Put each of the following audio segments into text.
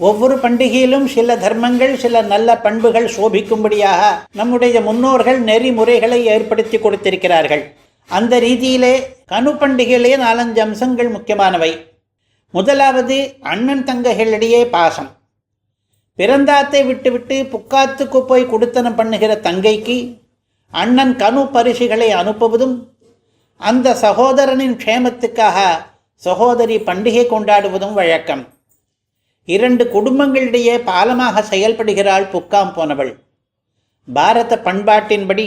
ஒவ்வொரு பண்டிகையிலும் சில தர்மங்கள், சில நல்ல பண்புகள் சோபிக்கும்படியாக நம்முடைய முன்னோர்கள் நெறிமுறைகளை ஏற்படுத்தி கொடுத்திருக்கிறார்கள். அந்த ரீதியிலே கனு பண்டிகையிலே 4-5 அம்சங்கள் முக்கியமானவை. முதலாவது, அண்ணன் தங்கைகளிடையே பாசம். பிறந்தாத்தை விட்டுவிட்டு புக்காத்துக்கு போய் குடுத்தனம் பண்ணுகிற தங்கைக்கு அண்ணன் கனு பரிசுகளை அனுப்புவதும், அந்த சகோதரனின் க்ஷேமத்துக்காக சகோதரி பண்டிகை கொண்டாடுவதும் வழக்கம். 2 குடும்பங்களிடையே பாலமாக செயல்படுகிறாள் புக்காம் போனவள். பாரத பண்பாட்டின்படி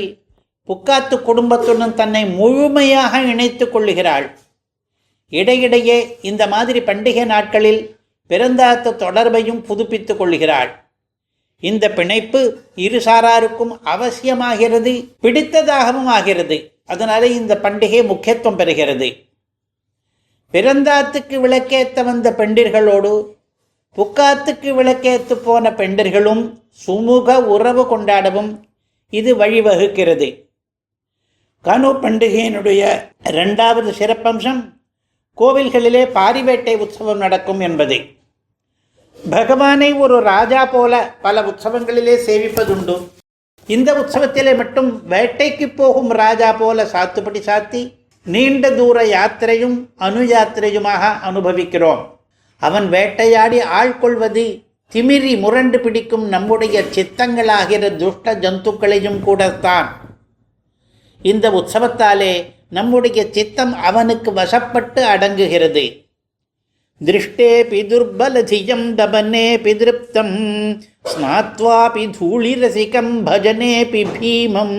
புக்காத்து குடும்பத்துடன் தன்னை முழுமையாக இணைத்து கொள்ளுகிறாள். இடையிடையே இந்த மாதிரி பண்டிகை நாட்களில் பிறந்தாத்த தொடர்பையும் புதுப்பித்துக் கொள்கிறாள். இந்த பிணைப்பு இருசாராருக்கும் அவசியமாகிறது, பிடித்ததாகவும் ஆகிறது. அதனாலே இந்த பண்டிகை முக்கியத்துவம் பெறுகிறது. பிறந்தாத்துக்கு விளக்கேற்ற வந்த பெண்டிர்களோடு புக்காத்துக்கு விளக்கேற்று போன பெண்டிர்களும் சுமூக உறவு கொண்டாடவும் இது வழிவகுக்கிறது. கனு பண்டிகையினுடைய 2வது சிறப்பம்சம் கோவில்களிலே பாரிவேட்டை உற்சவம் நடக்கும் என்பது. பகவானை ஒரு ராஜா போல பல உற்சவங்களிலே சேவிப்பதுண்டு. இந்த உற்சவத்திலே மட்டும் வேட்டைக்கு போகும் ராஜா போல சாத்துப்படி சாத்தி நீண்ட தூர யாத்திரையும் அனுயாத்திரையுமாக அனுபவிக்கிறோம். அவன் வேட்டையாடி ஆள்கொள்வது திமிரி முரண்டு பிடிக்கும் நம்முடைய சித்தங்களாகிற துஷ்ட ஜந்துக்களையும் கூடத்தான். இந்த உற்சவத்தாலே நம்முடைய சித்தம் அவனுக்கு வசப்பட்டு அடங்குகிறது. திருஷ்டேபி துர்பலதியம் தபனேபி திருப்தம் ஸ்நாத்வாபி தூளிரசிகம் பஜனேபி பீமம்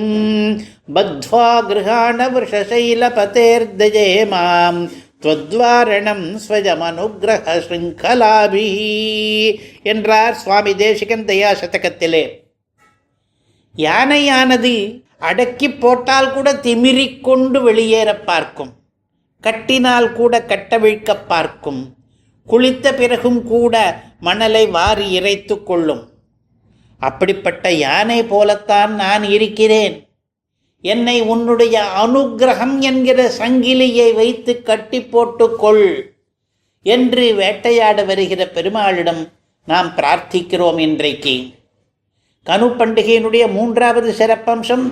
பத்வா கிருஹாண விருஷசைலபதேர்தஜே மாம் துவத்வாரணம் ஸ்வஜமனுக்ரஹ ஸ்ருங்கலாபி என்றார் சுவாமி தேசிகன் தயா சதகத்திலே. யானையானது அடக்கி போட்டால் கூட திமிரிக்கொண்டு வெளியேற பார்க்கும், கட்டினால் கூட கட்டவிழ்க்க பார்க்கும், குளித்த பிறகும் கூட மணலை வாரி இறைத்து கொள்ளும். அப்படிப்பட்ட யானை போலத்தான் நான் இருக்கிறேன். என்னை உன்னுடைய அனுக்கிரகம் என்கிற சங்கிலியை வைத்து கட்டி போட்டுக்கொள் என்று வேட்டையாட வருகிற பெருமாளிடம் நாம் பிரார்த்திக்கிறோம். இன்றைக்கு கனு பண்டிகையினுடைய 3வது சிறப்பம்சம்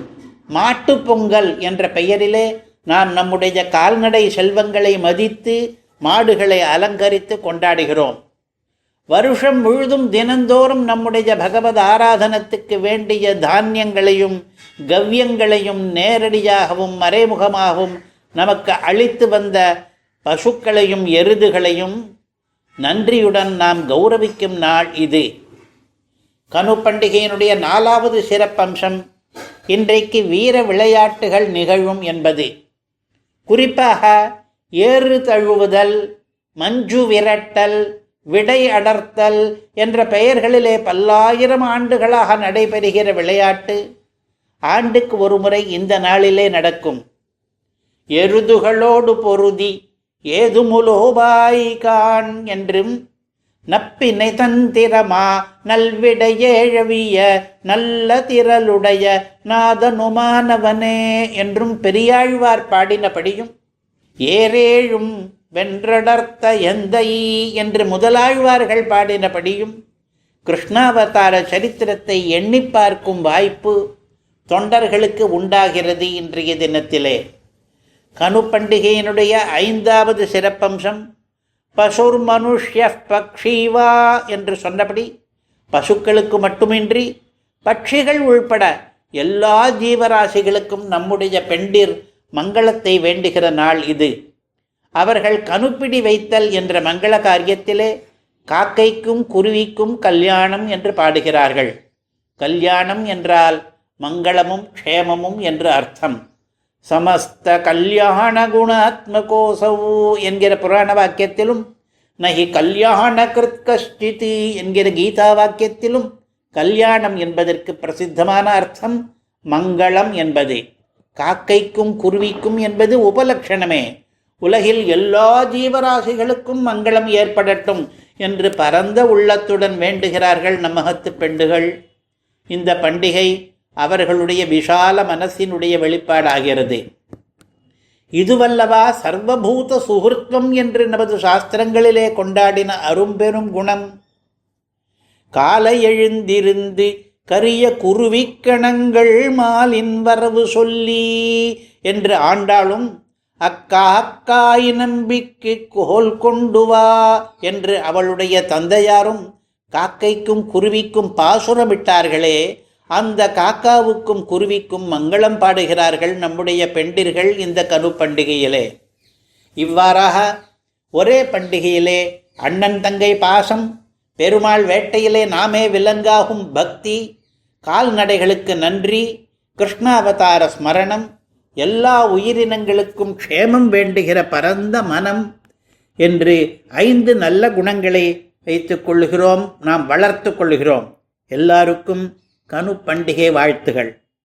மாட்டு பொங்கல் என்ற பெயரிலே நாம் நம்முடைய கால்நடை செல்வங்களை மதித்து மாடுகளை அலங்கரித்து கொண்டாடுகிறோம். வருஷம் முழுதும் தினந்தோறும் நம்முடைய பகவத் ஆராதனத்துக்கு வேண்டிய தானியங்களையும் கவ்யங்களையும் நேரடியாகவும் மறைமுகமாகவும் நமக்கு அளித்து வந்த பசுக்களையும் எருதுகளையும் நன்றியுடன் நாம் கௌரவிக்கும் நாள் இது. கனு பண்டிகையினுடைய 4வது சிறப்பம்சம் இன்றைக்கு வீர விளையாட்டுகள் நிகழும் என்பது. குறிப்பாக ஏறு தழுவுதல், மஞ்சு விரட்டல், விடை அடர்த்தல் என்ற பெயர்களிலே பல்லாயிரம் ஆண்டுகளாக நடைபெறுகிற விளையாட்டு ஆண்டுக்கு ஒரு முறை இந்த நாளிலே நடக்கும். எருதுகளோடு பொருதி ஏதுமுலோபாய்கான் என்றும் நப்பினை தந்திரமா நல்விடையேழவிய நல்ல திரளுடைய நாதனுமானவனே என்றும் பெரியாழ்வார் பாடினபடியும், ஏரேழும் வென்றடர்த்த எந்தை என்று முதலாழ்வார்கள் பாடினபடியும் கிருஷ்ணாவதார சரித்திரத்தை எண்ணி பார்க்கும் வாய்ப்பு தொண்டர்களுக்கு உண்டாகிறது. இன்றைய தினத்திலே கனு பண்டிகையினுடைய 5வது சிறப்பம்சம் பசுர் மனுஷ்ய பக்ஷீவா என்று சொன்னபடி பசுக்களுக்கு மட்டுமின்றி பட்சிகள் உள்பட எல்லா ஜீவராசிகளுக்கும் நம்முடைய பெண்டிர் மங்களத்தை வேண்டுகிற நாள் இது. அவர்கள் கனுப்பிடி வைத்தல் என்ற மங்கள காரியத்திலே காக்கைக்கும் குருவிக்கும் கல்யாணம் என்று பாடுகிறார்கள். கல்யாணம் என்றால் மங்களமும் க்ஷேமமும் என்று அர்த்தம். சமஸ்த கல்யாண குணாத்மகோசவு என்கிற புராண வாக்கியத்திலும், நகி கல்யாண கிருத்கஷ்டிதி என்கிற கீதா வாக்கியத்திலும் கல்யாணம் என்பதற்கு பிரசித்தமான அர்த்தம் மங்களம் என்பது. காக்கைக்கும் குருவிக்கும் என்பது உபலட்சணமே. உலகில் எல்லா ஜீவராசிகளுக்கும் மங்களம் ஏற்படட்டும் என்று பரந்த உள்ளத்துடன் வேண்டுகிறார்கள் நம்மகத்து பெண்டுகள். இந்த பண்டிகை அவர்களுடைய விஷால மனசினுடைய வெளிப்பாடாகிறது. இதுவல்லவா சர்வபூத சுகிருத்வம் என்று நமது சாஸ்திரங்களிலே கொண்டாடின அரும்பெரும் குணம். காலை எழுந்திருந்து கரிய குருவிக்கணங்கள் மாலின் வரவு சொல்லி என்று ஆண்டாளும் அக்கா அக்காய் நம்பிக்கு கோல் கொண்டு வா என்று அவளுடைய தந்தையாரும் காக்கைக்கும் குருவிக்கும் பாசுரமிட்டார்களே, அந்த காக்காவுக்கும் குருவிக்கும் மங்களம் பாடுகிறார்கள் நம்முடைய பெண்டிர்கள் இந்த கனு பண்டிகையிலே. இவ்வாறாக ஒரே பண்டிகையிலே அண்ணன் தங்கை பாசம், பெருமாள் வேட்டையிலே நாமே விலங்காகும் பக்தி, கால்நடைகளுக்கு நன்றி, கிருஷ்ணாவதார ஸ்மரணம், எல்லா உயிரினங்களுக்கும் க்ஷேமம் வேண்டுகிற பரந்த மனம் என்று 5 நல்ல குணங்களை வைத்துக் கொள்ளுகிறோம், நாம் வளர்த்து கொள்ளுகிறோம். எல்லாருக்கும் கனு பண்டிகை வாழ்த்துகள்.